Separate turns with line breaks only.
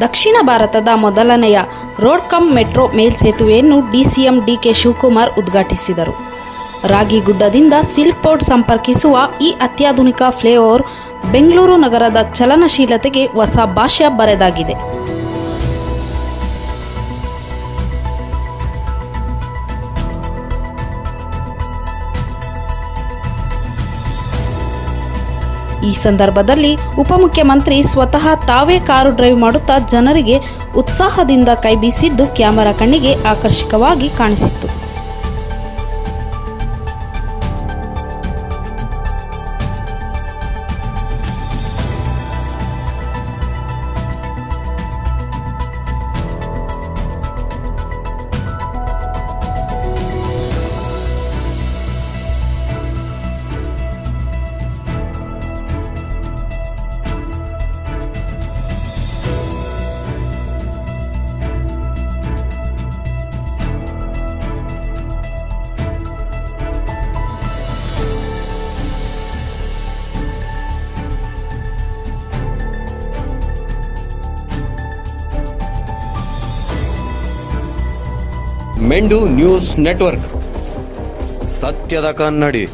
ದಕ್ಷಿಣ ಭಾರತದ ಮೊದಲನೆಯ road cum metro ಮೇಲ್ಸೇತುವೆಯನ್ನು ಡಿಸಿಎಂ ಡಿಕೆ ಶಿವಕುಮಾರ್ ಉದ್ಘಾಟಿಸಿದರು. ರಾಗಿಗುಡ್ಡದಿಂದ ಸಿಲ್ಕ್ ಬೋರ್ಡ್ ಸಂಪರ್ಕಿಸುವ ಈ ಅತ್ಯಾಧುನಿಕ ಫ್ಲೈಓವರ್ ಬೆಂಗಳೂರು ನಗರದ ಚಲನಶೀಲತೆಗೆ ಹೊಸ ಭಾಷ್ಯ ಬರೆದಾಗಿದೆ. ಈ ಸಂದರ್ಭದಲ್ಲಿ ಉಪಮುಖ್ಯಮಂತ್ರಿ ಸ್ವತಃ ತಾವೇ ಕಾರು ಡ್ರೈವ್ ಮಾಡುತ್ತಾ ಜನರಿಗೆ ಉತ್ಸಾಹದಿಂದ ಕೈಬೀಸಿದ್ದು ಕ್ಯಾಮೆರಾ ಕಣ್ಣಿಗೆ ಆಕರ್ಷಕವಾಗಿ ಕಾಣಿಸಿತ್ತು.
ಮೆಂಡು ನ್ಯೂಸ್ ನೆಟ್ವರ್ಕ್, ಸತ್ಯದ ಕನ್ನಡಿ.